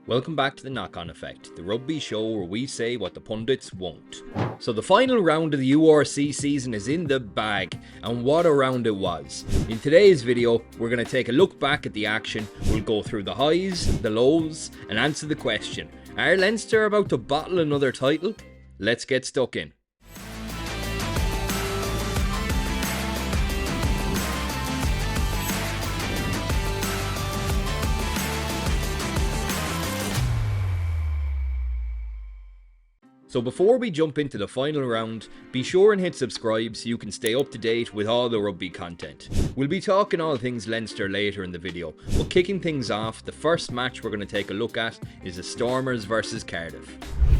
Welcome back to the Knock-On Effect, the rugby show where we say what the pundits won't. So the final round of the URC season is in the bag, and what a round it was. In today's video, we're going to take a look back at the action, we'll go through the highs, the lows, and answer the question, are Leinster about to bottle another title? Let's get stuck in. So before we jump into the final round, be sure and hit subscribe so you can stay up to date with all the rugby content. We'll be talking all things Leinster later in the video, but kicking things off, the first match we're going to take a look at is the Stormers vs Cardiff.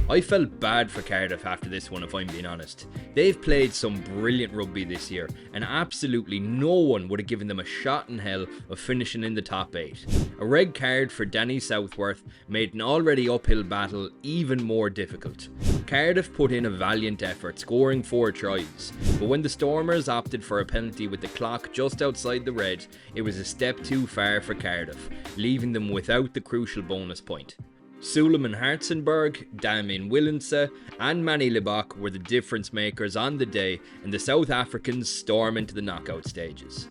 I felt bad for Cardiff after this one, if I'm being honest. They've played some brilliant rugby this year, and absolutely no one would have given them a shot in hell of finishing in the top 8. A red card for Danny Southworth made an already uphill battle even more difficult. Cardiff put in a valiant effort, scoring 4 tries, but when the Stormers opted for a penalty with the clock just outside the red, it was a step too far for Cardiff, leaving them without the crucial bonus point. Suleiman Hartzenberg, Damien Willemse and Mannie Libbok were the difference makers on the day, and the South Africans storm into the knockout stages.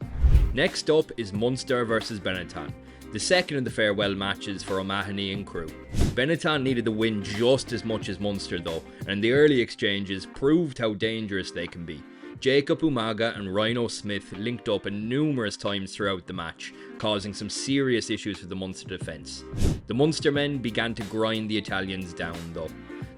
Next up is Munster Vs Benetton, the second of the farewell matches for O'Mahony and crew. Benetton needed the win just as much as Munster though, and the early exchanges proved how dangerous they can be. Umaga and Rhyno Smith linked up numerous times throughout the match, causing some serious issues for the Munster defence. The Munster men began to grind the Italians down though.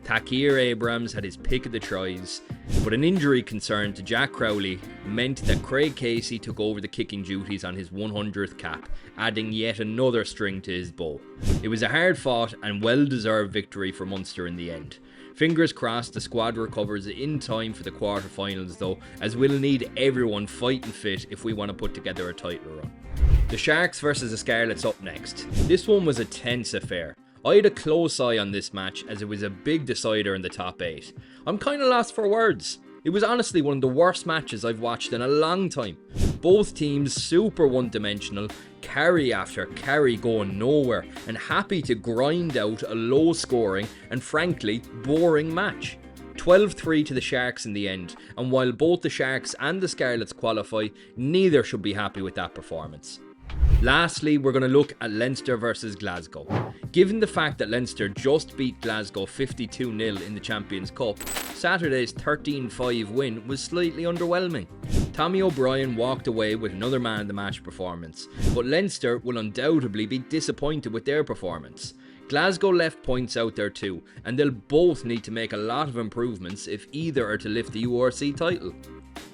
Thaakir Abrahams had his pick of the tries, but an injury concern to Jack Crowley meant that Craig Casey took over the kicking duties on his 100th cap, adding yet another string to his bow. It was a hard fought and well-deserved victory for Munster in the end. Fingers crossed the squad recovers in time for the quarterfinals though, as we'll need everyone fighting fit if we want to put together a title run. The Sharks versus the Scarlets up next. This one was a tense affair. I had a close eye on this match as it was a big decider in the top 8. I'm kinda lost for words. It was honestly one of the worst matches I've watched in a long time. Both teams super one-dimensional, carry after carry going nowhere, and happy to grind out a low-scoring and frankly boring match. 12-3 to the Sharks in the end, and while both the Sharks and the Scarlets qualify, neither should be happy with that performance. Lastly, we're going to look at Leinster vs Glasgow. Given the fact that Leinster just beat Glasgow 52-0 in the Champions Cup, Saturday's 13-5 win was slightly underwhelming. Tommy O'Brien walked away with another man of the match performance, but Leinster will undoubtedly be disappointed with their performance. Glasgow left points out there too, and they'll both need to make a lot of improvements if either are to lift the URC title.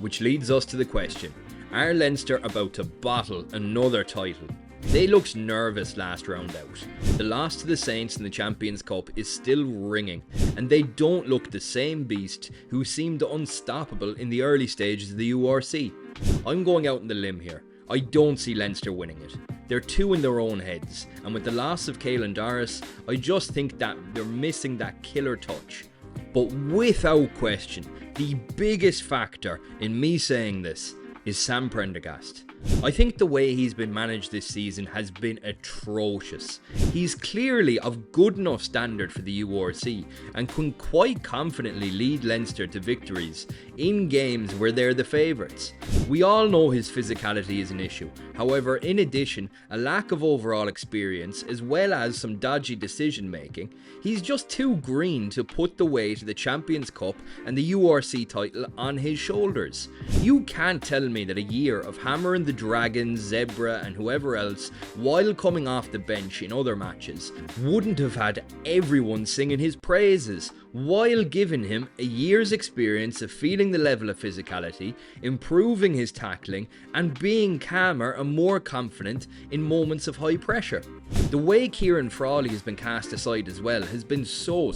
Which leads us to the question, are Leinster about to bottle another title? They looked nervous last round out. The loss to the Saints in the Champions Cup is still ringing, and they don't look the same beast who seemed unstoppable in the early stages of the URC. I'm going out on the limb here. I don't see Leinster winning it. They're two in their own heads, and with the loss of Caelon Dorris, I just think that they're missing that killer touch. But without question, the biggest factor in me saying this is Sam Prendergast. I think the way he's been managed this season has been atrocious. He's clearly of good enough standard for the URC and can quite confidently lead Leinster to victories in games where they're the favourites. We all know his physicality is an issue, however in addition a lack of overall experience as well as some dodgy decision making, he's just too green to put the weight of the Champions Cup and the URC title on his shoulders. You can't tell me that a year of hammering the Dragons, Zebra and whoever else while coming off the bench in other matches wouldn't have had everyone singing his praises, while giving him a year's experience of feeling the level of physicality, improving his tackling and being calmer and more confident in moments of high pressure. The way Ciaran Frawley has been cast aside as well has been so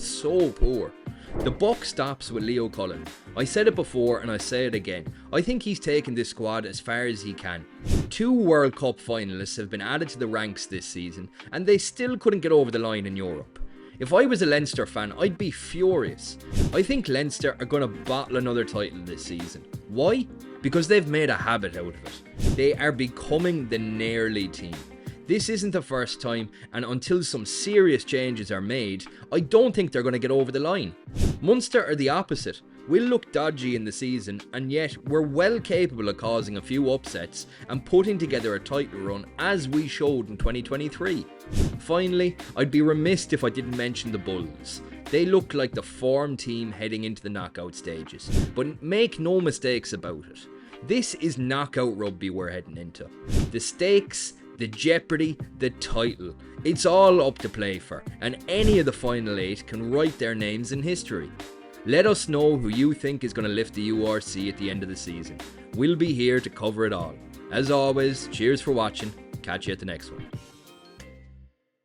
poor. The buck stops with Leo Cullen. I said it before and I say it again. I think he's taken this squad as far as he can. 2 World Cup finalists have been added to the ranks this season and they still couldn't get over the line in Europe. If I was a Leinster fan, I'd be furious. I think Leinster are going to bottle another title this season. Why? Because they've made a habit out of it. They are becoming the nearly team. This isn't the first time, and until some serious changes are made, I don't think they're going to get over the line. Munster are the opposite. We'll look dodgy in the season, and yet we're well capable of causing a few upsets and putting together a title run as we showed in 2023. Finally, I'd be remiss if I didn't mention the Bulls. They look like the form team heading into the knockout stages, but make no mistakes about it. This is knockout rugby we're heading into. The stakes, the jeopardy, the title, it's all up to play for, and any of the final 8 can write their names in history. Let us know who you think is going to lift the URC at the end of the season. We'll be here to cover it all. As always, cheers for watching. Catch you at the next one.